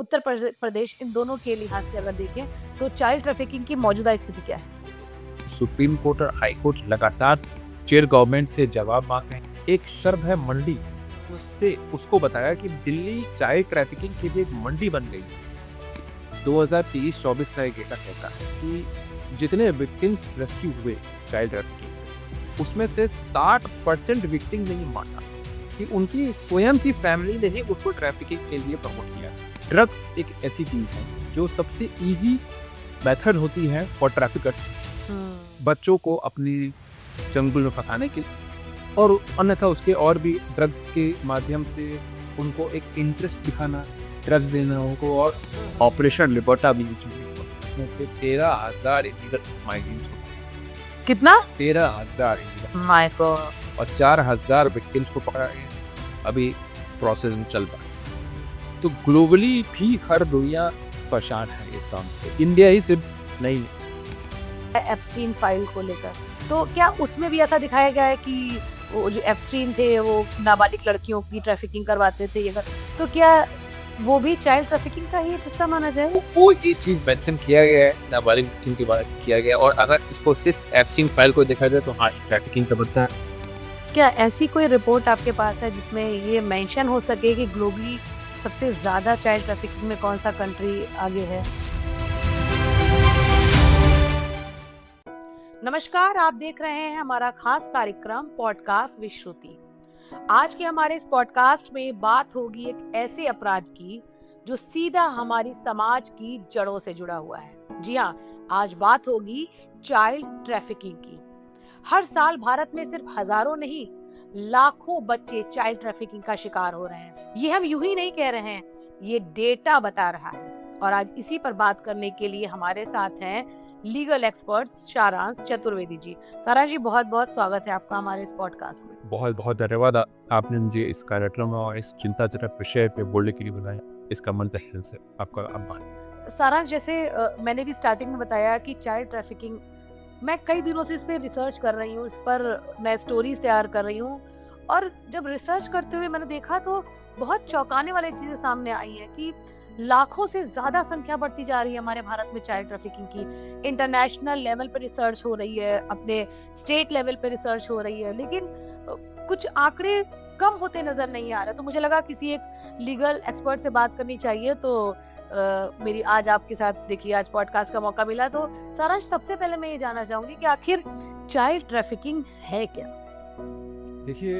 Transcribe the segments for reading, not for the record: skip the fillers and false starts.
उत्तर प्रदेश, इन दोनों के लिहाज से अगर देखें तो चाइल्ड ट्रैफिकिंग की मौजूदा स्थिति क्या है? सुप्रीम कोर्ट और हाई कोर्ट लगातार स्टेट गवर्नमेंट से जवाब मांग रहे हैं। एक शर्त है मंडी, उससे उसको बताया कि दिल्ली चाइल्ड ट्रैफिकिंग के लिए एक मंडी बन गई। 2023-24 का एक डेटा कहता है कि जितने विक्टिम्स रेस्क्यू हुए चाइल्ड ट्रैफिकिंग, उसमें से 60% विक्टिम ने माना कि उनकी स्वयं की फैमिली ने ही उनको ट्रैफिकिंग के लिए प्रमोट किया। ड्रग्स एक ऐसी चीज है जो सबसे इजी मेथड होती है फॉर ट्रैफिकर्स, बच्चों को अपनी जंगल में फंसाने के लिए, और अन्यथा उसके और भी ड्रग्स के माध्यम से उनको एक इंटरेस्ट दिखाना, ड्रग्स देना उनको। और ऑपरेशन लिबर्टा भी इसमें से 13,000 इलीगल माइग्रेंट्स को, कितना? 13,000 इलीगल, माय गॉड। और 4,000 विक्टिम्स को पकड़ा गया। अभी प्रोसेस में चल रहा है। तो ग्लोबली भी हर दुनिया परेशान है इस काम से, इंडिया ही सिर्फ नहीं। एप्स्टीन फाइल को लेकर तो क्या उसमें भी ऐसा दिखाया गया है कि वो जो एप्स्टीन थे वो नाबालिग लड़कियों की ट्रैफिकिंग करवाते थे ये तो क्या वो भी चाइल्ड ट्रैफिकिंग का ही हिस्सा माना जाए? वो ये चीज मेंशन किया गया है, नाबालिग विक्टिम की बात किया गया, और अगर इसको सिर्फ एप्स्टीन फाइल को देखा जाए तो हाँ, ट्रैफिकिंग का बनता है। क्या ऐसी कोई रिपोर्ट आपके पास है जिसमें ये मेंशन हो सके कि ग्लोबली सबसे ज्यादा चाइल्ड ट्रैफिकिंग में कौन सा कंट्री आगे है? नमस्कार, आप देख रहे हैं हमारा खास कार्यक्रम पॉडकास्ट विश्रुति। आज के हमारे इस पॉडकास्ट में बात होगी एक ऐसे अपराध की जो सीधा हमारी समाज की जड़ों से जुड़ा हुआ है। जी हाँ, आज बात होगी चाइल्ड ट्रैफिकिंग की। हर साल भारत में सिर्फ हजारों नहीं, लाखों बच्चे चाइल्ड ट्रैफिकिंग का शिकार हो रहे हैं। ये हम यूं ही नहीं कह रहे हैं, ये डेटा बता रहा है। और आज इसी पर बात करने के लिए हमारे साथ हैं लीगल एक्सपर्ट सारांश चतुर्वेदी जी। सारांश जी, बहुत बहुत स्वागत है आपका हमारे इस पॉडकास्ट में। बहुत बहुत धन्यवाद, आपने मुझे इस कार्यक्रम और इस चिंताजनक विषय पे बोलने के लिए बुलाया। इसका मन तहे दिल से आपका आभार। सारांश, जैसे मैंने भी स्टार्टिंग में बताया कि चाइल्ड ट्रैफिकिंग, मैं कई दिनों से इस पर रिसर्च कर रही हूँ, इस पर मैं स्टोरीज तैयार कर रही हूँ। और जब रिसर्च करते हुए मैंने देखा तो बहुत चौंकाने वाली चीजें सामने आई हैं कि लाखों से ज्यादा संख्या बढ़ती जा रही है हमारे भारत में चाइल्ड ट्रैफिकिंग की। इंटरनेशनल लेवल पे रिसर्च हो रही है, अपने स्टेट लेवल पे रिसर्च हो रही है, लेकिन कुछ आंकड़े कम होते नजर नहीं आ रहे। तो मुझे लगा किसी एक लीगल एक्सपर्ट से बात करनी चाहिए। तो मेरी आज आपके साथ देखिए आज पॉडकास्ट का मौका मिला। तो सारांश, सबसे पहले मैं ये जानना चाहूंगी कि आखिर चाइल्ड ट्रैफिकिंग है क्या? देखिए,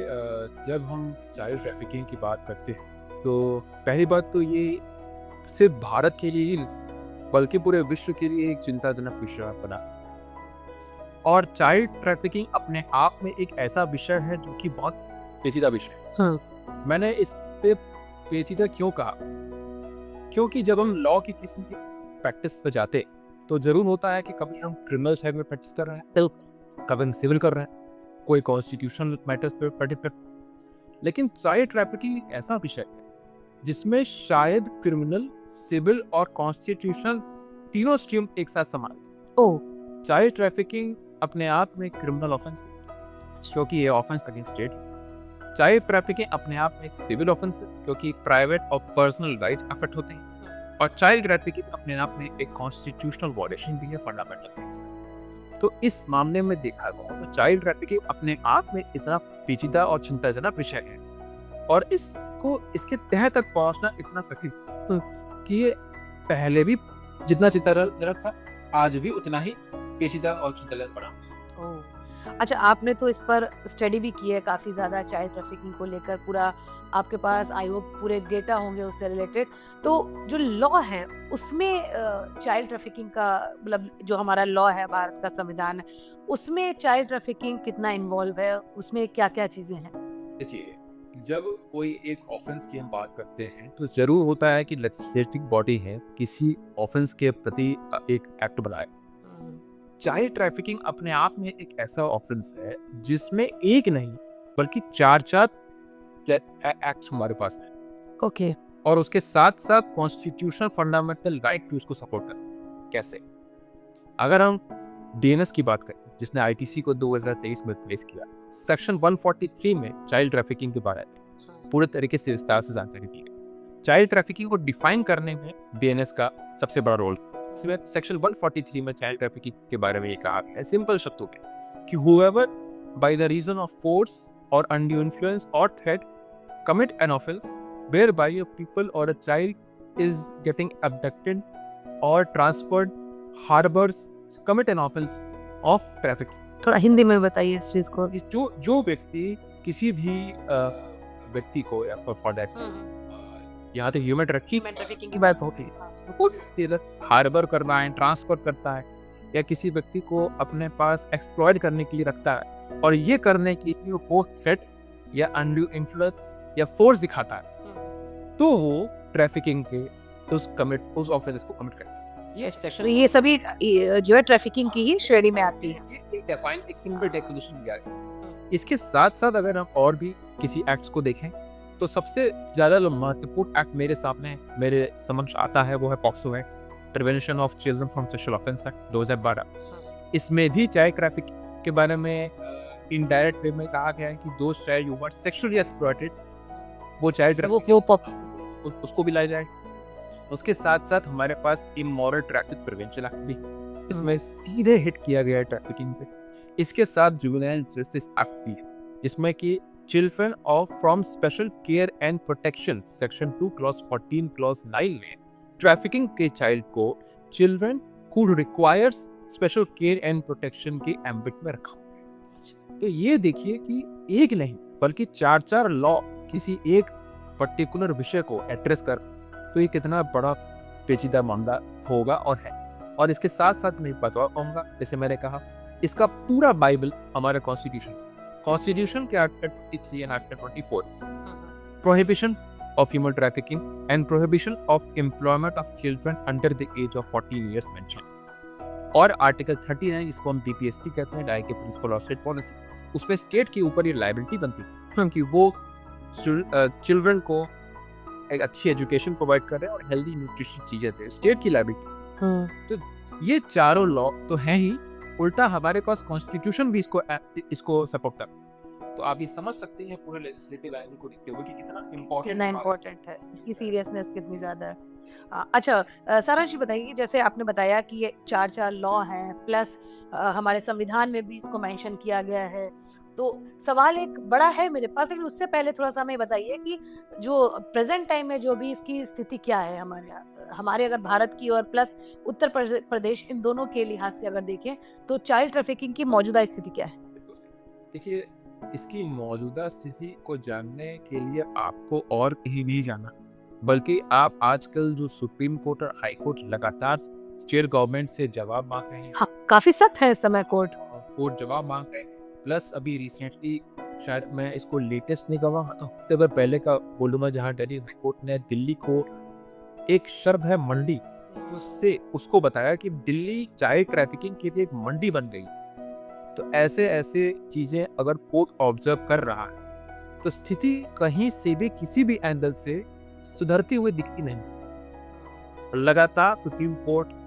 जब हम चाइल्ड ट्रैफिकिंग की बात करते हैं तो पहली बात तो ये सिर्फ भारत के लिए ही बल्कि पूरे विश्व के लिए एक चिंताजनक विषय बना। और चाइल्ड ट्रैफिकिंग अपने आप में एक ऐसा विषय है जो कि बहुत पेचीदा विषय है। हाँ। मैंने इस पे पेचीदा क्यों कहा, क्योंकि जब हम लॉ की किसी प्रैक्टिस पे जाते तो जरूर होता है कि कभी हम क्रिमिनल साइड में प्रैक्टिस कर रहे हैं, कभी हम सिविल कर रहे हैं, कोई कॉन्स्टिट्यूशनल मैटर्स पे प्रैक्टिस कर। लेकिन चाइल्ड ट्रैफिकिंग एक ऐसा विषय है जिसमें शायद क्रिमिनल, सिविल और कॉन्स्टिट्यूशनल तीनों स्ट्रीम एक साथ समान। चाइल्ड ट्रैफिकिंग अपने आप में क्रिमिनल ऑफेंस है क्योंकि ये offence against state. Child trafficking अपने आप में सिविल ऑफेंस है क्योंकि प्राइवेट और पर्सनल राइट अफेक्ट होते हैं। और चाइल्ड ट्रैफिकिंग अपने आप में एक कॉन्स्टिट्यूशनल वायलेशन भी है, फंडामेंटल राइट्स। तो इस मामले में देखा जाए तो चाइल्ड ट्रैफिकिंग अपने आप में इतना पेचीदा और चिंताजनक विषय है और इसके तह तक पहुंचना इतना कठिन कि ये पहले भी जितना चिंताजनक था, आज भी उतना ही पेचीदा और चिंताजनक बना। अच्छा, आपने तो इस पर स्टडी भी की है काफी ज्यादा चाइल्ड ट्रैफिकिंग को लेकर। पूरा आपके पास आई होप पूरे डेटा होंगे उससे रिलेटेड। तो जो लॉ है उसमें चाइल्ड ट्रैफिकिंग का मतलब जो हमारा लॉ है, भारत का संविधान है, उसमें चाइल्ड ट्रैफिकिंग कितना इन्वॉल्व है, उसमें क्या क्या चीजें हैं? देखिए, जब कोई एक ऑफेंस की हम बात करते हैं तो जरूर होता है कि लेजिस्लेटिव बॉडी है किसी ऑफेंस के प्रति एक एक्ट बनाए। चाइल्ड ट्रैफिकिंग अपने आप में एक ऐसा ऑफेंस है जिसमें एक नहीं बल्कि चार एक्ट्स हमारे पास हैं। ओके। और उसके साथ साथ कॉन्स्टिट्यूशनल फंडामेंटल राइट भी उसको सपोर्ट करता है। कैसे? अगर हम डीएनएस की बात करें जिसने आईटीसी को 2023 में प्लेस किया, सेक्शन 143 में चाइल्ड ट्रैफिकिंग के बारे में पूरे तरीके से विस्तार से जानकारी दी है। चाइल्ड ट्रैफिकिंग को डिफाइन करने में बीएनएस का सबसे बड़ा रोल। इसमें सेक्शन 143 में चाइल्ड ट्रैफिकिंग के बारे में ये कहा गया है सिंपल शब्दों में कि whoever by the reason of force or undue influence or threat commit an offense whereby a people or a child is getting abducted or transferred harbors commit an offense of trafficking। थोड़ा हिंदी में बताइए इस चीज को। जो व्यक्ति किसी भी व्यक्ति को या फॉर दैट यहाँ तो ह्यूमन ट्रैफिकिंग की बात होती है, कोई व्यक्ति अगर हार्बर करना है, ट्रांसफर करता है या किसी व्यक्ति को अपने पास एक्सप्लॉइट करने के लिए रखता है और ये करने के लिए वो थ्रेट या अनड्यू इन्फ्लुएंस या फोर्स दिखाता है तो वो ट्रैफिकिंग के उस ऑफेंस को कमिट करता है। ये सेक्शन, ये सभी जो है ट्रैफिकिंग की ही श्रेणी में आती है। एक सिंपल डेफिनेशन दिया गया। इसके साथ साथ अगर हम और भी किसी एक्ट्स को देखें तो सबसे ज़्यादा जो महत्वपूर्ण एक्ट मेरे समक्ष आता है वो है POCSO act, prevention of children from sexual offence act 2012। इसमें भी चाइल्ड ट्रैफिक के बारे में इनडायरेक्ट वे में कहा गया है कि those child who were sexually exploited वो चाइल्ड ट्रैफिक उसको भी लाया जाए। उसके साथ साथ हमारे पास इमोरल ट्रैफिक प्रिवेंशन एक्ट भी, इसमें सीधे हिट किया गया है ट्रैफिकिंग पे। इसके साथ जुवेनाइल जस्टिस एक्ट भी है जिसमें कि children of from special care and protection section 2 clause 14 clause 9 में ट्रैफिकिंग के चाइल्ड को children who requires special care and protection के एम्बिट में रखा। तो ये देखिए कि एक नहीं बल्कि 4 लॉ किसी एक पर्टिकुलर विषय को एड्रेस कर, तो ये कितना बड़ा पेचीदा मामला होगा और है। और इसके साथ साथ मैं बता पाऊंगा, जैसे मैंने कहा, इसका पूरा बाइबल हमारा कॉन्स्टिट्यूशन के article 23 and article 24 prohibition of human trafficking and prohibition of employment of children under the age of 14 years mention, और आर्टिकल 39 जिसको हम डीपीएसटी कहते हैं, direct principle of state policy, उसमें स्टेट के ऊपर ये लायबिलिटी बनती है क्योंकि वो चिल्ड्रन को एक अच्छी एजुकेशन प्रोवाइड कर रहे हैं और हेल्दी न्यूट्रिशन चीजें थे, स्टेट की लायबिलिटी। तो ये चारों लॉ तो हैं ही, उल्टा हमारे पास कॉन्स्टिट्यूशन भी इसको सपोर्ट करता है। तो आप ये समझ सकते हैं पूरे लेजिस्लेटिव लाइन को देखते हुए कि कितना इम्पोर्टेंट है, इसकी सीरियसनेस कितनी ज्यादा है। अच्छा, सारांश जी बताइए कि जैसे आपने बताया कि ये 4 लॉ हैं प्लस हमारे संविधान में भी इसको मेंशन किया गया है, तो सवाल एक बड़ा है मेरे पास, लेकिन उससे पहले थोड़ा सा हमें बताइए कि जो प्रेजेंट टाइम में जो भी इसकी स्थिति क्या है हमारे अगर भारत की और प्लस उत्तर प्रदेश, इन दोनों के लिहाज से अगर देखें तो चाइल्ड ट्रैफिकिंग की मौजूदा स्थिति क्या है? देखिए, इसकी मौजूदा स्थिति को जानने के लिए आपको और कहीं नहीं जाना, बल्कि आप आजकल जो सुप्रीम कोर्ट और हाई कोर्ट लगातार स्टेट गवर्नमेंट से जवाब मांग रहे हैं। हाँ, काफी सख्त है इस समय कोर्ट जवाब मांग रहे हैं। प्लस अभी रिसेंटली, शायद मैं इसको लेटेस्ट नहीं कहूँगा तो हफ्ते भर पहले का बोलूँगा, जहाँ दिल्ली हाई कोर्ट ने दिल्ली को एक शर्ब है मंडी, उसको बताया कि दिल्ली चाइल्ड ट्रैफिकिंग के लिए एक मंडी बन गई। तो ऐसे चीजें अगर कोर्ट ऑब्जर्व कर रहा है तो स्थिति कहीं से भी किसी भी एंगल से सुधरती हुई दिखती नहीं। लगातार सुप्रीम कोर्ट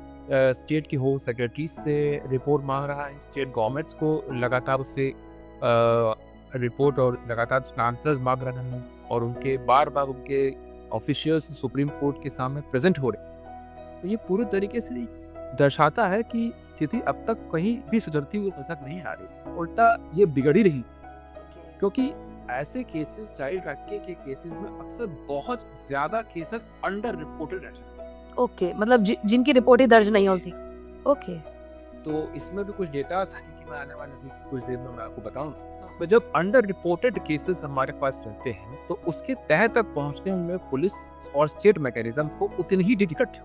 स्टेट की होम सेक्रेटरी से रिपोर्ट मांग रहा है, स्टेट गवर्नमेंट्स को लगातार उससे रिपोर्ट और लगातार आंसर्स मांग रहे हैं, और उनके बार उनके ऑफिशियल्स सुप्रीम कोर्ट के सामने प्रेजेंट हो रहे। तो ये पूरी तरीके से दर्शाता है कि स्थिति अब तक कहीं भी सुधरती हुई नजर नहीं आ रही, उल्टा ये बिगड़ ही रही। क्योंकि ऐसे केसेस, चाइल्ड ट्रैफिकिंग के केसेस में अक्सर बहुत ज्यादा केसेस अंडर रिपोर्टेड रहते हैं। ओके, मतलब जिनकी रिपोर्ट ही दर्ज नहीं होती। ओके, तो इसमें भी कुछ डेटा कि मैं आने वाले कुछ देर में मैं आपको बताऊं। तो जब अंडर रिपोर्टेड केसेस हमारे पास रहते हैं तो उसके तह तक पहुंचते हैं पुलिस और स्टेट मैकेनिज्म्स को उतनी ही डिफिकल्ट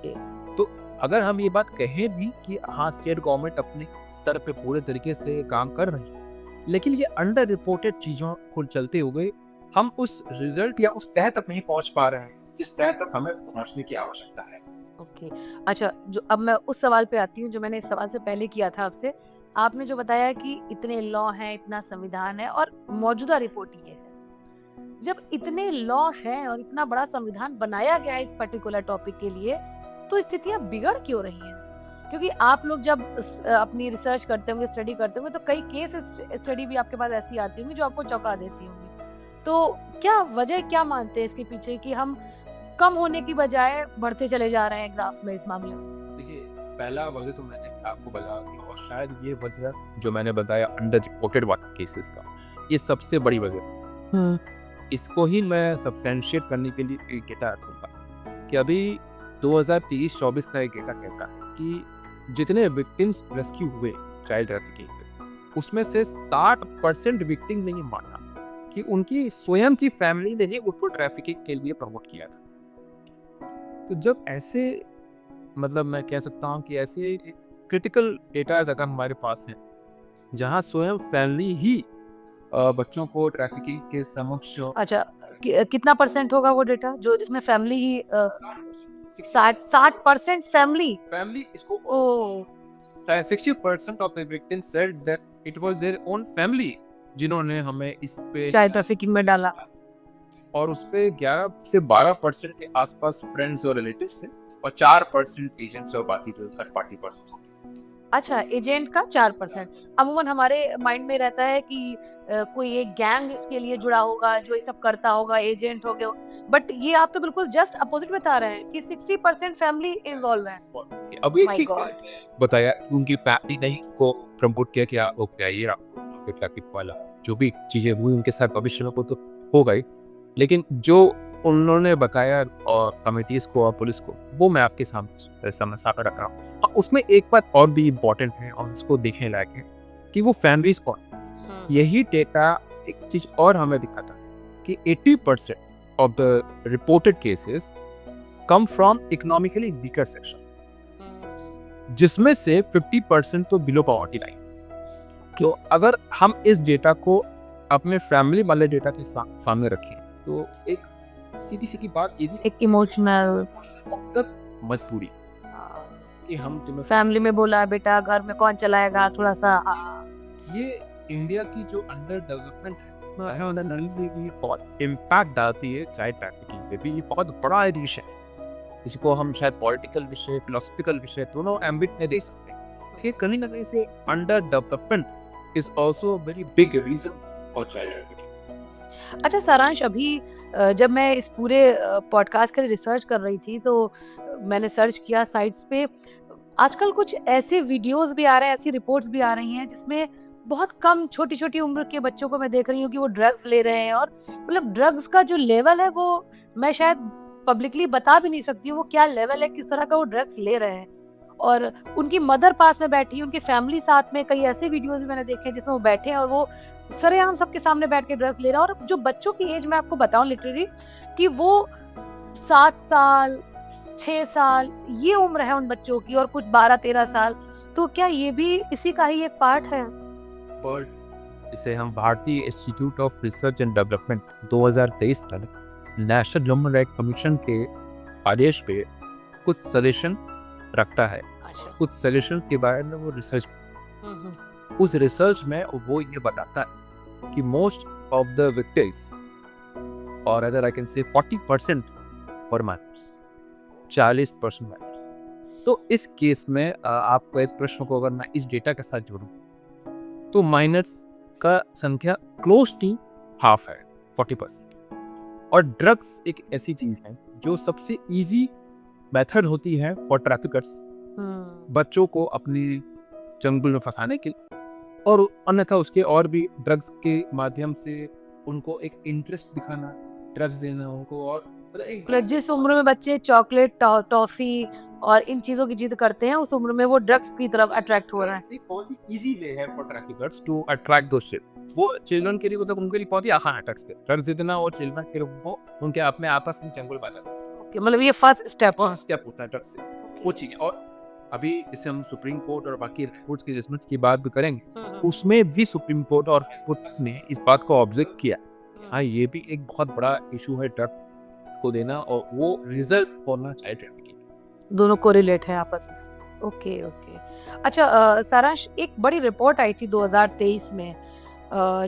है। तो अगर हम ये बात कहें भी कि हाँ, स्टेट गवर्नमेंट अपने स्तर पे पूरे तरीके से काम कर रही है, लेकिन ये अंडर रिपोर्टेड चीजों को चलते हुए हम उस रिजल्ट या उस तह तक नहीं पहुंच पा रहे हैं जिस तह तक हमें पहुंचने की आवश्यकता है। ओके, अच्छा, जो अब मैं उस सवाल पे आती हूँ जो मैंने इस सवाल से पहले किया था आपसे। आपने जो बताया कि इतने लॉ हैं, इतना संविधान है और मौजूदा रिपोर्ट ये है। जब इतने लॉ हैं और इतना बड़ा संविधान बनाया गया है इस पर्टिकुलर टॉपिक के लिए, तो स्थितियां बिगड़ क्यों रही हैं? क्योंकि आप लोग जब अपनी रिसर्च करते होंगे, स्टडी करते होंगे, तो कई केस स्टडी भी आपके पास ऐसी आती होंगी जो आपको चौंका देती होंगी। तो क्या वजह क्या मानते हैं इसके पीछे कि हम कम होने की बजाय बढ़ते चले जा रहे हैं ग्राफ में इस मामले में? देखिए, पहला वजह तो मैंने आपको बताया कि और शायद ये वजह जो मैंने बताया अंडर रिपोर्टेड वाले केसेस का, ये सबसे बड़ी वजह। इसको ही मैं सब्सटेंशिएट करने के लिए एक डेटा रखूँगा कि अभी 2023-24 का एक डेटा कहता है कि जितने विक्टिम्स रेस्क्यू हुए चाइल्ड ट्रैफिकिंग पे, उसमें से 60% विक्टिम ने ये माना कि उनकी स्वयं की फैमिली ने ही उनको ट्रैफिकिंग के लिए प्रमोट किया था। तो जब ऐसे मतलब मैं कह सकता हूँ कि ऐसे क्रिटिकल डेटा अगर हमारे पास है जहाँ स्वयं फैमिली ही बच्चों को ट्रैफिकिंग के समक्ष अच्छा, कितना परसेंट होगा वो डेटा जो जिसमें फैमिली ही 60% फैमिली इसको ओ 60% of the victim said that it was their own family जिन्होंने हमें इस पे चाइल्ड ट्रैफिकिंग में डाला। और उस पे 11 से 12% के आसपास फ्रेंड्स और रिलेटिव्स थे और 4% एजेंट्स और बाकी जो थर्ड पार्टी पर्सन थे। अच्छा, एजेंट का 4%। अमूमन हमारे माइंड में रहता है कि कोई एक गैंग इसके लिए जुड़ा होगा जो ये सब करता होगा, एजेंट हो गया। बट ये आप तो बिल्कुल जस्ट अपोजिट बता रहे हैं कि 60% फैमिली इन्वॉल्व है। अब एक My एक God. बताया कि उनकी फैमिली ने ही को प्रमोट किया कि आप ओके आइए आपको ट्रैफिक वाला जो भी चीजें हुई उनके साथ भविष्य में वो तो हो गई, लेकिन जो उन्होंने बताया और कमिटीज को और पुलिस को वो मैं आपके सामने सामने रख रहा हूँ। उसमें एक बात और भी इम्पोर्टेंट है और उसको देखने लायक है कि वो फैमिलीज कौन। यही डेटा एक चीज और हमें दिखाता कि 80% of the reported cases come from economically weaker section, जिसमें से 50% तो बिलो पॉवर्टी लाइन। तो अगर हम इस डेटा को अपने फैमिली वाले डेटा के सामने रखें तो एक सीधी सी बात ये भी एक इमोशनल मजबूरी कि हम तुम्हें फैमिली में बोला बेटा घर में कौन चलाएगा, थोड़ा सा ये इंडिया की जो अंडर डेवलपमेंट है से भी बहुत इम्पैक्ट डालती है चाइल्ड ट्रैफिकिंग पे भी। ये बहुत बड़ा विषय है, इसको हम शायद पॉलिटिकल विषय फिलोसफिकल विषय दोनों एम्बिट में दे सकते हैं। ये कहीं ना कहीं से under development is also very big reason for child trafficking. अच्छा सारांश, अभी जब मैं इस पूरे पॉडकास्ट के लिए रिसर्च कर रही थी तो मैंने सर्च किया साइट्स पे। आजकल कुछ ऐसे वीडियोस भी आ रहे हैं, ऐसी रिपोर्ट्स भी आ रही हैं जिसमें बहुत कम छोटी छोटी उम्र के बच्चों को मैं देख रही हूँ कि वो ड्रग्स ले रहे हैं। और मतलब ड्रग्स का जो लेवल है वो मैं शायद पब्लिकली बता भी नहीं सकती हूँ वो क्या लेवल है, किस तरह का वो ड्रग्स ले रहे हैं। और उनकी मदर पास में बैठी, उनकी फैमिली साथ में। कई ऐसे वीडियोस भी मैंने देखे जिसमें वो बैठे हैं और वो सरेआम सबके सामने बैठ के ड्रग्स ले रहा है। और जो बच्चों की एज मैं आपको बताऊं लिटरली कि वो 7 साल 6 साल ये उम्र है उन बच्चों की, और कुछ 12-13 साल। तो क्या ये भी इसी का ही एक पार्ट है? जिसे हम भारतीय institute of research and development 2023 तक नेशनल ह्यूमन राइट कमीशन के आदेश पे कुछ सजेशन रखता है। अच्छा। कुछ सजेशन के बारे में वो रिसर्च, उस रिसर्च में वो ये बताता है कि मोस्ट ऑफ द विक्टिम्स और अदर आई कैन से 40% और माइनर्स, 40% माइनर्स। तो इस केस में आपको इस प्रश्न को अगर मैं इस डेटा के साथ जोड़ूं तो माइनर्स का संख्या क्लोज टू हाफ है, 40%। और ड्रग्स एक ऐसी चीज है जो सबसे इजी मेथड होती है फॉर ट्रैफिकर्स बच्चों को अपनी जंगल में फंसाने के लिए, और अन्यथा उसके और भी ड्रग्स के माध्यम से उनको एक इंटरेस्ट दिखाना, ड्रग्स देना उनको। और जिस उम्र में बच्चे चॉकलेट टॉफी और इन चीजों की जिद करते हैं उस उम्र में वो ड्रग्स की तरफ अट्रैक्ट हो रहा है। एक बहुत ही इजी वे है for traffickers to attract those children. वो चिल्ड्रन के लिए मतलब उनके लिए बहुत ही आसान है ड्रग्स देना, और चिल्ड्रन के लिए वो उनके अपने आपस में चंगुल बांधते हैं। मतलब ये फर्स्ट स्टेप होता है ड्रग्स से वो चीज। और अभी इसे हम सुप्रीम कोर्ट और बाकी कोर्ट्स की जजमेंट्स की बात भी करेंगे, उसमें भी सुप्रीम कोर्ट और हाई कोर्ट ने इस बात को ऑब्जर्व किया। हाँ, ये भी एक बहुत बड़ा इशू है ड्रग को देना, और वो रिजल्ट होना चाहिए ट्रैफिकिंग। दोनों कोरिलेट है आपस में। ओके। अच्छा सारांश, एक बड़ी रिपोर्ट आई थी 2023 में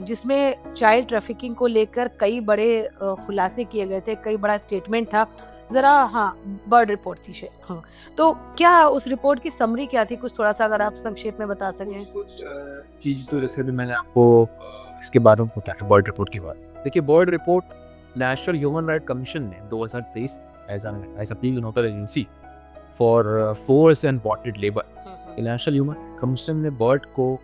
जिसमें चाइल्ड ट्रैफिकिंग को लेकर कई बड़े खुलासे किए गए थे, कई बड़ा स्टेटमेंट था जरा। हाँ, बर्ड रिपोर्ट थी शायद। हाँ, तो क्या उस रिपोर्ट की समरी क्या थी, कुछ थोड़ा सा अगर आप संक्षेप में बता सकें? कुछ चीज तो जैसे मैंने आपको इसके बारे में बताया बर्ड रिपोर्ट के बाद देखिए, bird report national human right commission ने 2023 as a pre nodal agency for force and bonded labour, national human commission ने बर्ड को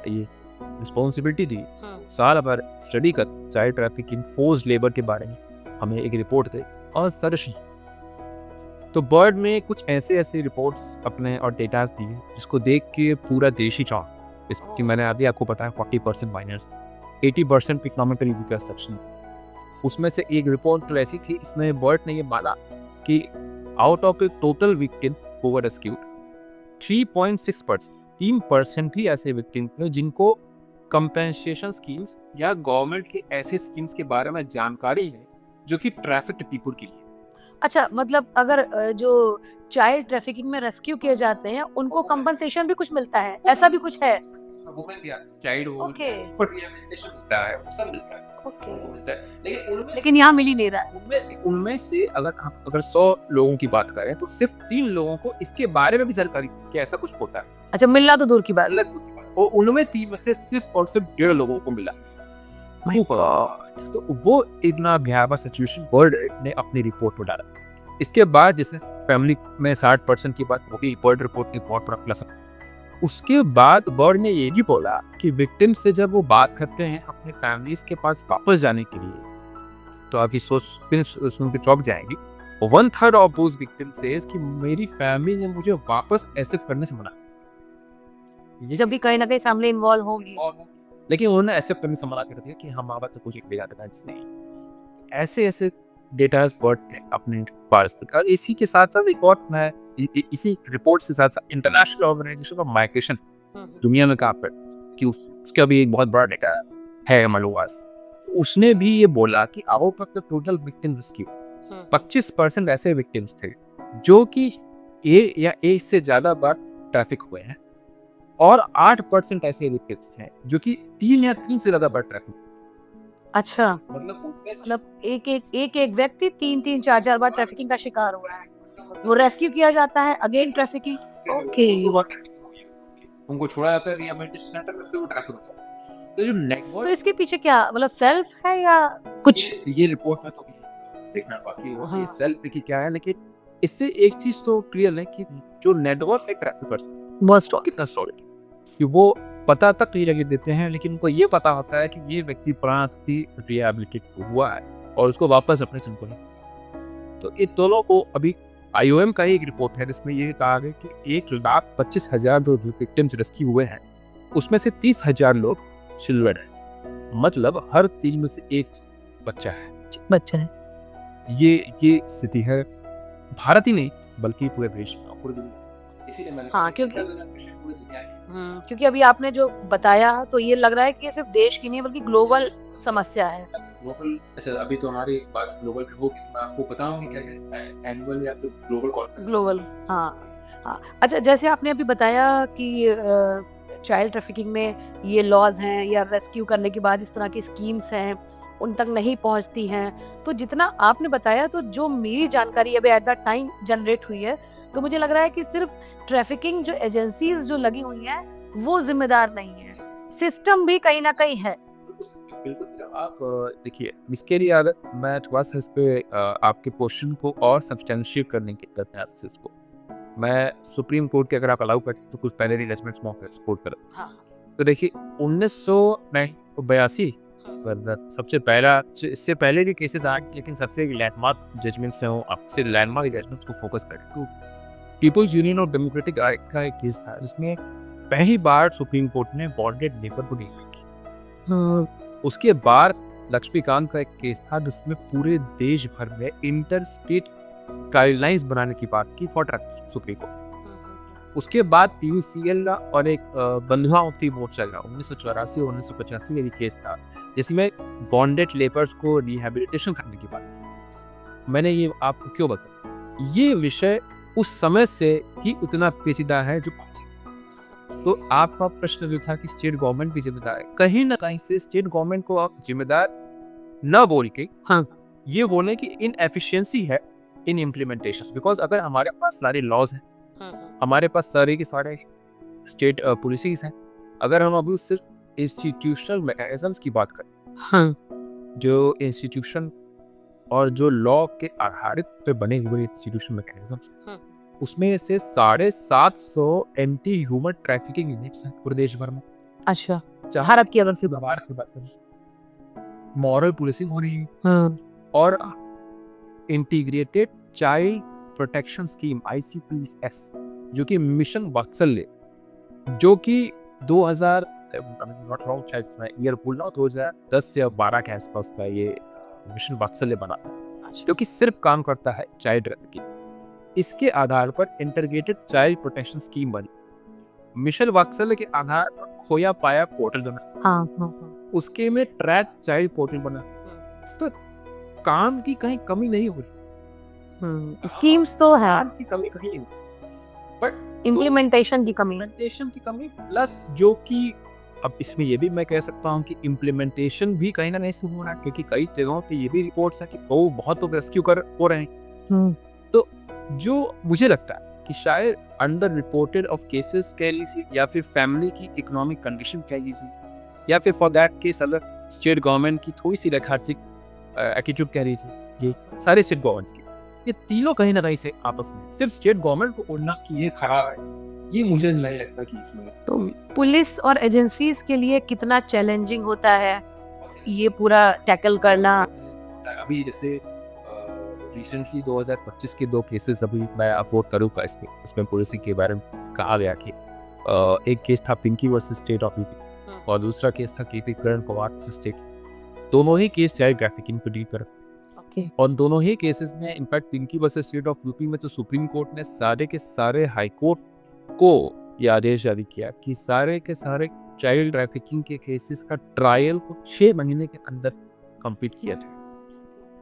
ये रिस्पॉन्सिबिलिटी दी साल भर स्टडी कर चाइल्ड ट्रैफिकिंग, फोर्स्ड लेबर के बारे में हमें एक रिपोर्ट दे और सर्च। तो बर्ड में कुछ ऐसे रिपोर्ट्स अपने और डेटास दिए जिसको देख के पूरा देश ही चौंक। इसकी मैंने अभी आपको बताया 40% माइनर्स, 80% इकोनॉमिकली वीकर सेक्शन। उसमें से एक रिपोर्ट तो ऐसी थी, इसमें बर्ड ने ये माना कि out of the total victim who were rescued 3.6% ही ऐसे विक्टिम थे जिनको कंपेंसेशन स्कीम्स या गवर्नमेंट के ऐसे स्कीम्स के बारे में जानकारी है जो कि ट्रैफिक्ड पीपल के लिए। अच्छा, मतलब अगर जो चाइल्ड ट्रैफिकिंग में रेस्क्यू किए जाते हैं उनको कंपनसेशन भी कुछ मिलता है, ऐसा भी कुछ है? चाइल्ड ओके रिहैबिलिटेशन मिलता है, सब मिलता है, ओके, मिलता है। लेकिन यहाँ मिल ही नहीं रहा है। उनमें से अगर 100 लोगों की बात करें तो सिर्फ 3 लोगों को इसके बारे में भी जानकारी थी कि ऐसा कुछ होता है। अच्छा, मिलना तो दूर की बात। अलग दूर की बात। और उनमें 3 में से सिर्फ और सिर्फ 1.5 लोगों को मिला। तो वो इतना भयावह सिचुएशन बर्ड ने अपनी रिपोर्ट में डाला। इसके बाद जैसे फैमिली में 60% की बात होगी, बर्ड रिपोर्ट की बहुत बड़ा प्लस। उसके बाद बर्ड ने ये भी बोला कि विक्टिम से जब वो बात करते हैं अपने फैमिलीज के पास वापस जाने के लिए, तो आप ये सुन के चौंक जाएंगी। 1/3 ऑफ दोज विक्टिम सेज कि मेरी फैमिली ने मुझे वापस ऐसे करने से मना। जब भी कहीं ना कहीं फैमिली इन्वॉल्व होगी, लेकिन उन्होंने ऐसे करने से मना कर दिया कि हम आवाज तो कुछ ले जाते हैं। ऐसे डेटास बर्ड ने अपने पास। और इसी के साथ साथ एक और मैं इसी रिपोर्ट के साथ साथ इंटरनेशनल ऑर्गेनाइजेशन ऑफ माइग्रेशन दुनिया में काम कर कि उसका भी एक बहुत बड़ा डेटा है हमारे पास। उसने भी ये बोला कि out of the total victim rescue 25% ऐसे विक्टिम्स थे जो कि ए या ए से ज्यादा बार ट्रैफिक हुए हैं, और 8% ऐसे विक्टिम्स थे जो कि 3 या 3 से ज्यादा बार ट्रैफिक। अच्छा, मतलब एक व्यक्ति 3-3, 4-4 बार ट्रैफिकिंग का शिकार हुआ है, वो रेस्क्यू किया जाता है, अगेन ट्रैफिकिंग। ओके, उनको छोड़ा जाता है रिहैबिलिटेशन सेंटर में, फिर वो ट्रैफिक होता है। तो जो नेटवर्क, तो इसके पीछे क्या मतलब सेल्फ है या कुछ? ये रिपोर्ट में तो देखना बाकी है हाँ। ये सेल्फ की क्या है, लेकिन इससे एक चीज तो क्लियर है कि जो नेटवर्क है ट्रैफिकर्स बहुत कितना सॉलिड कि वो पता तक नहीं लगे देते हैं, लेकिन उनको ये पता होता है कि ये व्यक्ति प्रांति रिहैबिलिटेट हुआ है और उसको वापस अपने चंको ले। तो इन दोनों को अभी IOM का ही एक रिपोर्ट है जिसमें ये कहा गया कि 1,25,000 जो विक्टिम्स रेस्क्यू हुए हैं उसमें से 30,000 लोग चिल्ड्रन हैं, मतलब हर 3 में से 1 बच्चा है। ये स्थिति है भारत ही नहीं बल्कि पूरे देश में, पूरी दुनिया। इसीलिए मैंने हाँ, क्योंकि अभी आपने जो बताया तो ये लग रहा है कि ये सिर्फ देश की नहीं बल्कि ग्लोबल समस्या है। ग्लोबल, अच्छा अभी तो हमारी बात ग्लोबल पे होगी, मैं आपको बताऊंगी क्या है एनुअल या फिर ग्लोबल कॉन्फ्रेंस। ग्लोबल, हाँ। अच्छा, जैसे आपने अभी बताया कि चाइल्ड ट्रैफिकिंग में ये लॉज हैं या रेस्क्यू करने के बाद इस तरह की स्कीम्स हैं उन तक नहीं पहुंचती हैं, तो जितना आपने बताया तो जो मेरी जानकारी अभी एट द टाइम जनरेट हुई है, तो मुझे लग रहा है कि सिर्फ ट्रैफिकिंग जो एजेंसीज जो लगी हुई हैं वो जिम्मेदार नहीं है, सिस्टम भी कहीं ना कहीं है। बिल्कुल। आप देखिए इसके लिए अगर मैं थोड़ा सा इस पे आपके क्वेश्चन को और सब्सटेंशिएट करने के एनालिसिस को मैं सुप्रीम कोर्ट के अगर आप अलाउ करते तो कुछ पहले जजमेंट्स में सपोर्ट करें। हाँ। तो देखिए 1982 सबसे पहला, इससे पहले भी केसेस आए लेकिन सबसे लैंडमार्क जजमेंट्स हैं, आपसे लैंडमार्क जजमेंट्स को फोकस करें तो पीपल्स यूनियन ऑफ डेमोक्रेटिक का एक केस था जिसमें पहली बार सुप्रीम कोर्ट ने बॉन्डेड लेबर को डील की। उसके बाद लक्ष्मीकांत का एक केस था जिसमें पूरे देश भर में इंटर स्टेट गाइडलाइंस बनाने की बात की फॉर ट्रैफिक सुप्रीम कोर्ट। उसके बाद PVCL और एक बंधुआवती मोर्चा का 1984 और 1985 में केस था जिसमें बॉन्डेड लेबर्स को रिहैबिलिटेशन करने की बात की। मैंने ये आपको क्यों बताया, ये विषय उस समय से ही उतना पेचीदा है जो तो आपका प्रश्न जो था कि स्टेट गवर्नमेंट भी जिम्मेदार है, कहीं ना कहीं से स्टेट गवर्नमेंट को आप जिम्मेदार न बोल के ये बोले कि इनएफिशिएंसी है इन इम्प्लीमेंटेशन। बिकॉज अगर हमारे पास सारे लॉज हैं, हमारे पास सारे के सारे स्टेट पॉलिसीज हैं, अगर हम अभी सिर्फ इंस्टीट्यूशनल मैकेनिज्म्स की बात करें जो इंस्टीट्यूशन और जो लॉ के आधारित पे बने हुए इंस्टीट्यूशन मैकेनिज्म्स, उसमें से 750 एंटी ह्यूमन ट्रैफिकिंग यूनिट्स हैं पूरे देश भर में। अच्छा, जहाँ भारत की अगर से भारत की बात करें, मॉरल पुलिसिंग हो रही है हाँ, और integrated child protection scheme ICPS, जो कि मिशन वात्सल्य, जो कि 2000 नॉट रॉन्ग, शायद मैं ईयर भूल रहा हूँ, 2010 या 12 के आसपास का ये मिशन वात्सल्य बना, जो कि सिर्फ काम करता है चाइल्ड ट्रैफिकिंग। इसके आधार पर इंटीग्रेटेड चाइल्ड प्रोटेक्शन स्कीम बनी। मिशन वात्सल्य के आधार पर खोया पाया पोर्टल बना, हाँ, हाँ, हाँ। उसके में ट्रैक चाइल्ड पोर्टल बना। तो काम की कहीं कमी नहीं हो रही, स्कीम्स तो है, काम की कमी कहीं नहीं, बट इम्प्लीमेंटेशन की कमी। इम्प्लीमेंटेशन की कमी, प्लस जो कि अब इसमें ये भी मैं कह सकता हूँ कि इम्प्लीमेंटेशन भी कहीं ना नहीं हो रहा है, क्योंकि कई जगहों पे ये भी रिपोर्ट्स है कि वो बहुत लोग रेस्क्यू कर हो रहे हैं। तो जो मुझे लगता है कि शायद अंडर रिपोर्टेड ऑफ केसेस कह लीजिए, या फिर फैमिली की इकोनॉमिक कंडीशन कह लीजिए, या फिर फॉर दैट केस अगर स्टेट गवर्नमेंट की थोड़ी सी लेथार्जिक एटीट्यूड कह लीजिए, ये सारे स्टेट गवर्नमेंट्स की, ये तीनों कहीं ना कहीं से आपस में सिर्फ स्टेट गवर्नमेंट को उड़ना कि ये खराब है, ये मुझे नहीं लगता कि इसमें। तो पुलिस और एजेंसीज के लिए कितना चैलेंजिंग होता है ये पूरा टैकल करना। अभी जैसे रिसेंटली 2025 के 2 केसेस अभी मैं अफोर्ड करूँगा इसमें पुलिसिंग के बारे में कहा गया कि एक केस था Pinki versus state of UP, और दूसरा केस था KP Kiran Kumar versus state. दोनों ही केस चाइल्ड ट्रैफिकिंग पे डील कर, और दोनों ही केसेस में in fact Pinki versus state of UP में तो सुप्रीम कोर्ट ने सारे के सारे हाई कोर्ट को ये आदेश जारी किया कि सारे के सारे चाइल्ड ट्रैफिकिंग के केसेस का ट्रायल को 6 महीने के अंदर कंप्लीट किया था।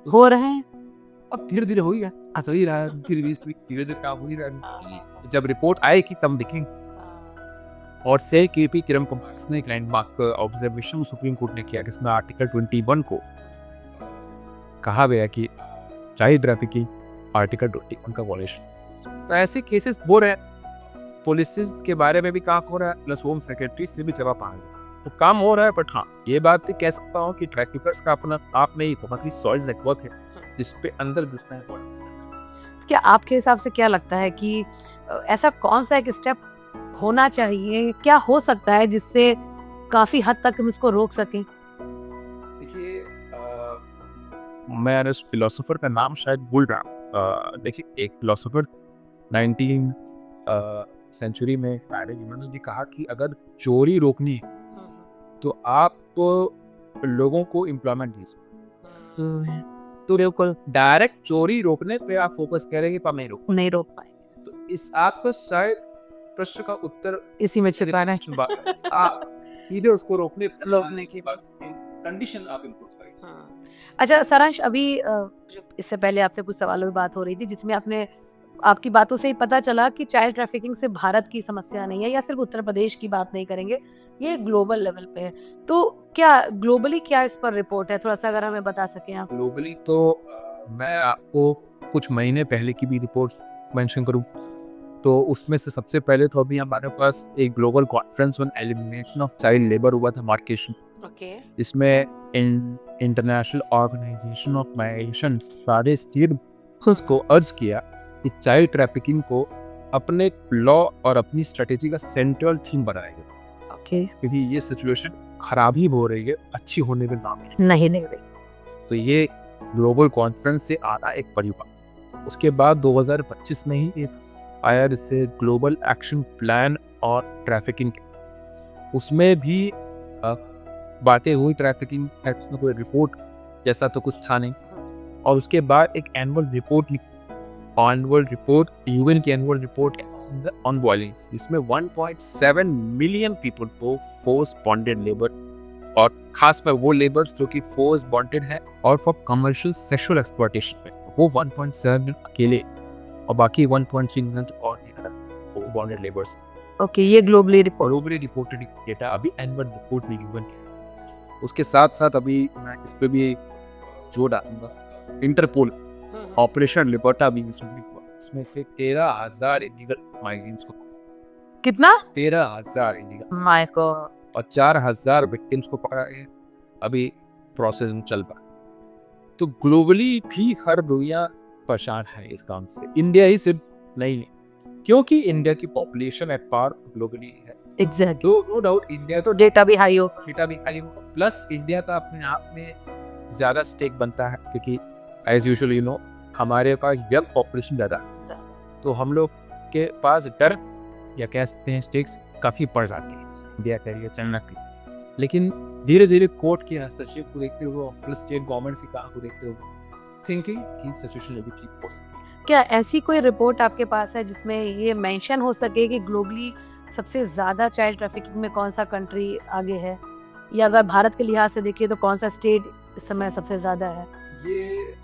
हो रहे हैं, अब धीरे धीरे हो ही रहा, हो ही रहा है, धीरे धीरे काम हो ही रहा है। जब रिपोर्ट आएगी तब देखेंगे। और से KP किरण कुमार ने एक लैंडमार्क ऑब्जर्वेशन सुप्रीम कोर्ट ने किया, जिसमें आर्टिकल 21 को कहा गया कि चाइल्ड ट्रैफिकिंग आर्टिकल 21 का वॉयलेशन। तो ऐसे केसेस हो रहे हैं, पुलिस के बारे में भी काम हो रहा है, प्लस होम सेक्रेटरी से भी जवाब आ रहा है, तो काम हो रहा है। बट हाँ, ये बात भी कह सकता हूँ कि ट्रैफिकर्स का अपना आप में ही बहुत ही सॉलिड नेटवर्क है, जिसपे अंदर घुसना है। क्या आपके हिसाब से क्या लगता है कि ऐसा कौन सा एक स्टेप होना चाहिए, क्या हो सकता है जिससे काफी हद तक हम इसको रोक सकें? देखिए, मैं उस फिलोसोफर का नाम शायद भूल रहा हूँ। देखिए, एक फिलोसोफर 19 सेंचुरी में उन्होंने भी कहा कि अगर चोरी रोकनी है तो आप लोगों को एम्प्लॉयमेंट दीजिए। तो बिल्कुल डायरेक्ट चोरी रोकने पे आप फोकस करेंगे तो नहीं रोक पाएंगे। तो इस आपको शायद प्रश्न का उत्तर इसी में छिपाना है। आप सीधे उसको रोकने की कंडीशन आप इम्प्रूव करेंगे। अच्छा सारांश, अभी इससे पहले आपसे कुछ सवालों में बात हो रही थी जिसमें आपकी बातों से ही पता चला कि चाइल्ड ट्रैफिकिंग से भारत की समस्या नहीं है, या सिर्फ उत्तर प्रदेश की बात नहीं करेंगे, ये ग्लोबल लेवल पे है। तो क्या ग्लोबली क्या इस पर रिपोर्ट है, थोड़ा सा अगर हमें बता सकें आप। ग्लोबली तो मैं आपको कुछ महीने पहले की भी रिपोर्ट्स मेंशन करूं तो उसमें से सबसे पहले तो अभी हमारे पास एक global conference on elimination of child labour हुआ था, मार्केशन। इसमें इंटरनेशनल ऑर्गेनाइजेशन ऑफ माइग्रेशन सारे स्टेट को अर्ज किया कि चाइल्ड ट्रैफिकिंग को अपने लॉ और अपनी स्ट्रेटेजी का सेंट्रल थीम बनाएगा, क्योंकि ये सिचुएशन खराब ही हो रही है, अच्छी होने में नाम नहीं रही। तो ये ग्लोबल कॉन्फ्रेंस से आना एक परिवार। उसके बाद 2025 में ही एक आया जिससे ग्लोबल एक्शन प्लान और ट्रैफिकिंग, उसमें भी बातें हुई ट्रैफिकिंग में कोई रिपोर्ट जैसा तो कुछ था नहीं। और उसके बाद एक एनुअल रिपोर्ट यूएन की एनुअल रिपोर्ट ऑन वायलेंस, इसमें 1.7 मिलियन पीपल को फोर्स बॉन्डेड लेबर, और खास पर वो लेबर्स जो कि फोर्स बॉन्डेड है और फॉर कमर्शियल सेक्सुअल एक्सप्लॉयटेशन में, वो 1.7 अकेले, और बाकी 1.3 मिलियन और बॉन्डेड लेबर्स। ये ग्लोबली रिपोर्टेड डेटा, अभी एनुअल रिपोर्ट में यूएन की। उसके साथ साथ अभी मैं इस पे भी जोर डालूंगा, इंटरपोल ऑपरेशन लिबर्टा भी इसमें से 13,000 इलीगल माइग्रेंट्स को, कितना 13,000 इलीगल माय गॉड, और 4,000 विक्टिम्स को पकड़ा गया। अभी प्रोसेस में चल पाए। तो ग्लोबली भी हर दुनिया परेशान है इस काम से, इंडिया ही सिर्फ नहीं है, क्योंकि इंडिया की पॉपुलेशन एट पार ग्लोबली है। एग्जैक्ट तो नो डाउट इंडिया तो डेटा भी हाई हो। डेटा भी खाली होगा, प्लस इंडिया का अपने आप में ज़्यादा स्टेक बनता है, क्योंकि एज यूजुअल यू नो हमारे पास यंग पॉपुलेशन ज़्यादा है, तो हम लोग के पास डर या कह सकते हैं स्टेक्स काफ़ी बढ़ जाती है इंडिया के लिए चलने की। लेकिन धीरे धीरे कोर्ट के हस्तक्षेप को देखते हुए प्लस स्टेट गवर्नमेंट की काम को देखते हुए थिंकिंग कि सिचुएशन अभी ठीक हो सकती है। क्या ऐसी कोई रिपोर्ट आपके पास है जिसमें ये मेंशन हो सके कि ग्लोबली सबसे ज़्यादा चाइल्ड ट्रैफिकिंग में कौन सा कंट्री आगे है, या अगर भारत के लिहाज से देखिए तो कौन सा स्टेट इस समय सबसे ज़्यादा है? ये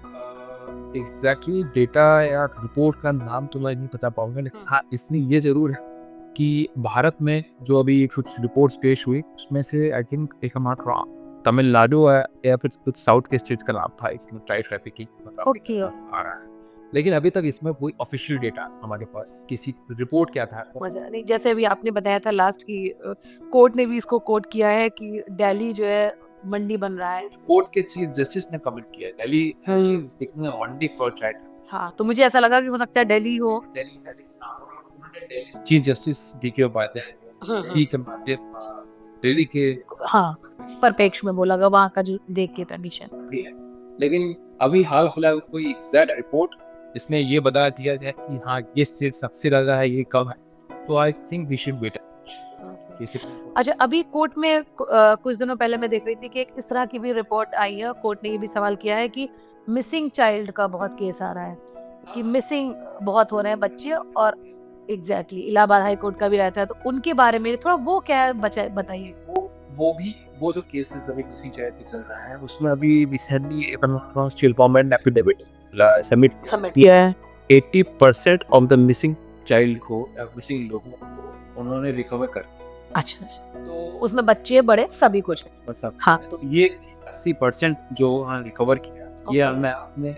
एग्जैक्टली डेटा या रिपोर्ट का नाम तो मैं नहीं बता पाऊंगा, लेकिन हाँ इसलिए ये जरूर है कि भारत में जो अभी कुछ रिपोर्ट्स पेश हुई उसमें से आई थिंक एक हमारा तमिलनाडु है या फिर कुछ साउथ के स्टेट्स का नाम था इसमें चाइल्ड ट्रैफिकिंग ओके। आ रहा है, लेकिन अभी तक इसमें कोई ऑफिशियल डेटा हमारे पास किसी रिपोर्ट क्या था मजा नहीं, जैसे अभी आपने बताया था लास्ट की कोर्ट ने भी इसको कोट किया है कि दिल्ली जो है मंडी बन रहा है। कोर्ट के चीफ जस्टिस ने कमेंट किया Delhi is becoming a Mandi for child. हाँ, तो मुझे ऐसा लगा कि हो सकता है दिल्ली हो। चीफ जस्टिस डीके उपाध्याय ही के माध्यम दिल्ली के हाँ, परिपेक्ष में बोला गया वहाँ का जो देख के कंडीशन। भी है, लेकिन अभी हाल फिलहाल कोई एग्जैक्ट रिपोर्ट जिसमें ये बता दिया जाए कि हाँ ये स्टेट सबसे ज़्यादा है ये कब है, तो I think we should wait. अच्छा, अभी कोर्ट में कुछ दिनों पहले मैं देख रही थी कि एक इस तरह की भी रिपोर्ट आई है, कोर्ट ने ये भी सवाल किया है कि मिसिंग चाइल्ड का बहुत केस आ रहा है कि मिसिंग बहुत हो रहे हैं बच्चे, और एग्जैक्टली इलाहाबाद हाई कोर्ट का भी रहता है, तो उनके बारे में थोड़ा वो क्या है बताइए। वो भी वो जो केसेस अभी किसी चाइल्ड के चल रहा है उसमें अभी recently steel government affidavit submit किया है 80% ऑफ द मिसिंग चाइल्ड को मिसिंग लोगों को उन्होंने रिकवर कर। अच्छा, तो उसमें बच्चे बड़े सभी कुछ है। सब हाँ, तो ये 80% जो रिकवर किया ये Okay. मैं अपने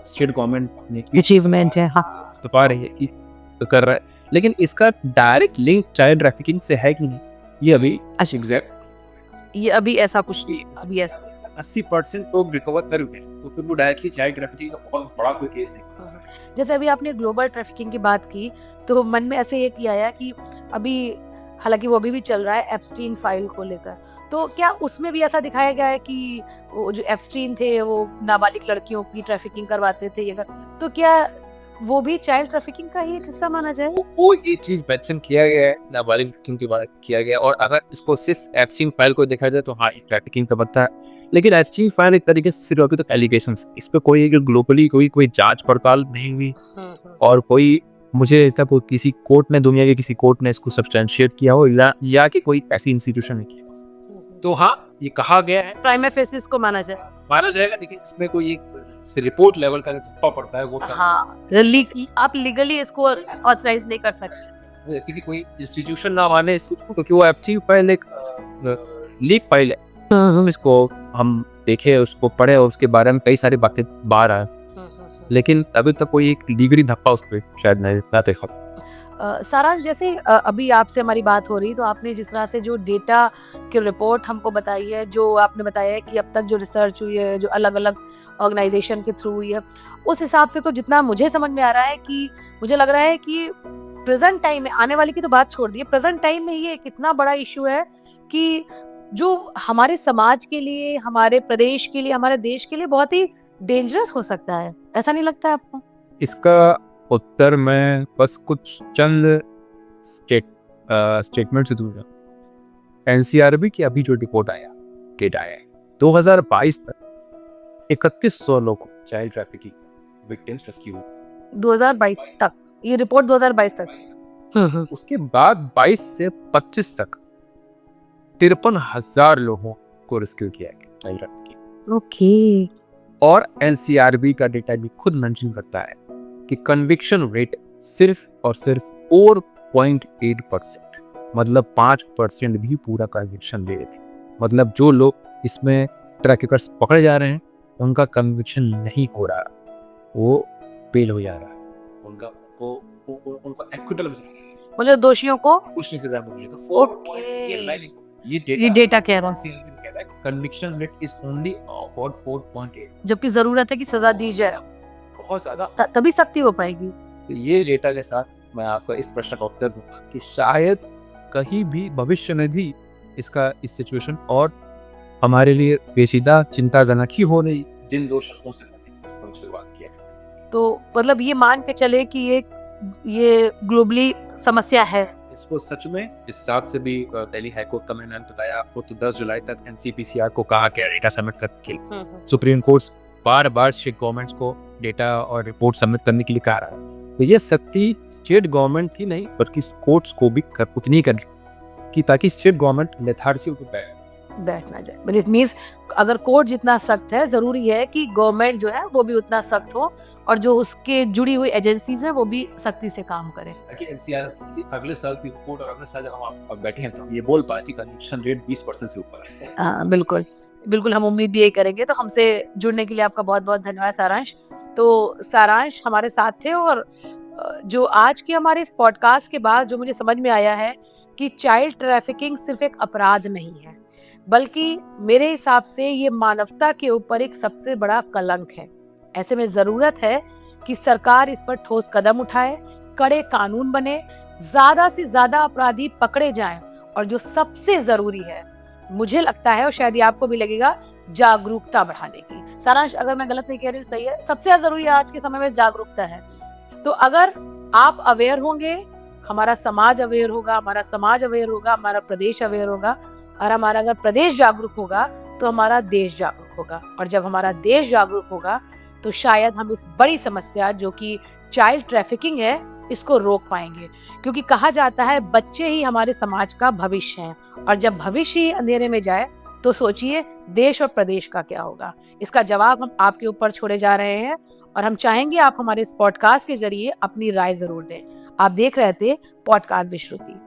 स्टेट गवर्नमेंट ने अचीवमेंट है। हाँ, तो पा रही है कि तो कर रहा है, लेकिन इसका डायरेक्ट लिंक चाइल्ड ट्रैफिकिंग से है कि नहीं ये अभी एग्जैक्ट ये अभी ऐसा कुछ नहीं, अभी ऐसा 80% लोग रिकवर कर गए, तो फिर वो डायरेक्टली चाइल्ड ट्रैफिकिंग का बहुत बड़ा कोई केस है। जैसे अभी आपने ग्लोबल ट्रैफिकिंग की बात की तो मन में ऐसे एक ही आया कि अभी हालांकि वो अभी भी चल रहा है एप्स्टीन फाइल को लेकर, तो क्या उसमें भी ऐसा दिखाया गया है कि वो जो एप्स्टीन थे वो नाबालिग लड़कियों की ट्रैफिकिंग करवाते थे, तो क्या वो भी चाइल्ड ट्रैफिकिंग का ही एक हिस्सा माना जाए? वो ये चीज मेंशन किया गया है नाबालिग लड़कियों की बात किया गया, और अगर इसको सिर्फ एप्स्टीन फाइल को देखा जाए तो हाँ ये ट्रैफिकिंग का बनता है, लेकिन एप्स्टीन फाइल एक तरीके से सिर्फ अभी तक एलिगेशंस, इस पे कोई ग्लोबली कोई जांच पड़ताल नहीं हुई, और कोई मुझे तब किसी कोर्ट ने दुनिया के किसी कोर्ट ने इसको सब्सटेंशिएट किया हो या कि कोई ऐसी इंस्टीट्यूशन ने किया। तो हाँ ये कहा गया है प्राइमा फेसिस को माना जाएगा, लेकिन इसमें कोई एक रिपोर्ट लेवल का थप्पा पड़ता है वो सब। हाँ, आप लीगली इसको ऑथराइज नहीं कर सकते क्योंकि कोई इंस्टीट्यूशन ना माने इसको, क्योंकि वो एप्टी फाइल एक लीक फाइल है, इसको हम देखे उसको पढ़े और उसके बारे में कई सारी बातें बाहर आए, लेकिन अभी तक कोई एक लीगली धप्पा उस पर शायद नहीं देखा। सारांश, जैसे अभी आपसे हमारी बात हो रही तो आपने जिस तरह से जो डेटा की रिपोर्ट हमको बताई है, जो आपने बताया है कि अब तक जो रिसर्च हुई है जो अलग अलग ऑर्गेनाइजेशन के थ्रू हुई है, उस हिसाब से तो जितना मुझे समझ में आ रहा है कि मुझे लग रहा है कि प्रेजेंट टाइम में, आने वाली की तो बात छोड़ दिए, प्रेजेंट टाइम में ये कितना बड़ा इशू है कि जो हमारे समाज के लिए, हमारे प्रदेश के लिए, हमारे देश के लिए बहुत ही डेंजरस हो सकता है। ऐसा नहीं लगता है आपको? इसका उत्तर मैं बस कुछ चंद स्टेटमेंट से दूंगा। एनसीआरबी की अभी जो रिपोर्ट आया डेटा है 2022 तक 3100 लोग चाइल्ड ट्रैफिकिंग विक्टिम्स रेस्क्यू हुए 2022 तक, ये रिपोर्ट 2022 तक। उसके बाद 22 से 25 तक 53,000 लोगों को रेस्क्यू किया गया चाइल्ड ट्रैफिकिंग। ओके। और एनसीआरबी का डेटा भी खुद मेंशन करता है कि कन्विक्शन रेट सिर्फ और सिर्फ 4.8%, मतलब 5% भी पूरा कन्विक्शन ले रहे थे। मतलब जो लोग इसमें ट्रैफिकर्स पकड़े जा रहे हैं उनका कन्विक्शन नहीं हो रहा, वो फेल हो जा रहा है, उनका एक्विटल मतलब दोषियों को कुछ नहीं सजा मिल रही। तो ये डेटा कह रहा हूँ। conviction rate is only for 4.8. जबकि जरूरत है कि सजा दी जाए, बहुत ज़्यादा। तभी सख्ती हो पाएगी। तो ये डेटा के साथ मैं आपको इस प्रश्न का उत्तर दूंगा कि शायद कहीं भी भविष्य में भी इस सिचुएशन और हमारे लिए पेचीदा चिंताजनक ही हो नहीं, जिन 2 शब्दों से मैंने इसको शुरुआत किया। तो मतलब ये मान के चले कि ये ग्लोबली समस्या है। इसको सच में इस हिसाब से भी दिल्ली हाईकोर्ट का मैंने बताया आपको, तो 10 जुलाई तक एनसीपीसीआर को कहा गया डेटा सबमिट करके। सुप्रीम कोर्ट बार-बार स्टेट गवर्नमेंट्स को डेटा और रिपोर्ट सबमिट करने के लिए कह रहा है। तो ये सख्ती स्टेट गवर्नमेंट ही नहीं बल्कि कोर्ट्स को भी उतनी करनी कि ताकि स्टेट गवर्नमेंट लेथार्जी पे बैठ ना जाए। बट इट मीन्स अगर कोर्ट जितना सख्त है, जरूरी है कि गवर्नमेंट जो है वो भी उतना सख्त हो और जो उसके जुड़ी हुई एजेंसीज हैं वो भी सख्ती से काम करें। एनसीआर अगले साल की रिपोर्ट और अगले साल जब हम अब बैठे हैं तो ये बोल पाए कि कन्विक्शन रेट 20% से ऊपर है। हाँ बिल्कुल बिल्कुल, हम उम्मीद भी यही करेंगे। तो हमसे जुड़ने के लिए आपका बहुत बहुत धन्यवाद सारांश। तो सारांश हमारे साथ थे और जो आज के हमारे इस पॉडकास्ट के बाद जो मुझे समझ में आया है कि चाइल्ड ट्रैफिकिंग सिर्फ एक अपराध नहीं है, बल्कि मेरे हिसाब से ये मानवता के ऊपर एक सबसे बड़ा कलंक है। ऐसे में जरूरत है कि सरकार इस पर ठोस कदम उठाए, कड़े कानून बने, ज्यादा से ज्यादा अपराधी पकड़े जाएं और जो सबसे जरूरी है, मुझे लगता है और शायद ये आपको भी लगेगा, जागरूकता बढ़ाने की। सारांश अगर मैं गलत नहीं कह रही हूँ, सही है? सबसे ज्यादा जरूरी आज के समय में जागरूकता है। तो अगर आप अवेयर होंगे, हमारा समाज अवेयर होगा, हमारा प्रदेश अवेयर होगा, और हमारा अगर प्रदेश जागरूक होगा तो हमारा देश जागरूक होगा, और जब हमारा देश जागरूक होगा तो शायद हम इस बड़ी समस्या जो कि चाइल्ड ट्रैफिकिंग है इसको रोक पाएंगे। क्योंकि कहा जाता है बच्चे ही हमारे समाज का भविष्य हैं, और जब भविष्य ही अंधेरे में जाए तो सोचिए देश और प्रदेश का क्या होगा। इसका जवाब हम आपके ऊपर छोड़े जा रहे हैं और हम चाहेंगे आप हमारे इस पॉडकास्ट के जरिए अपनी राय जरूर दें। आप देख रहे थे पॉडकास्ट विश्रुति।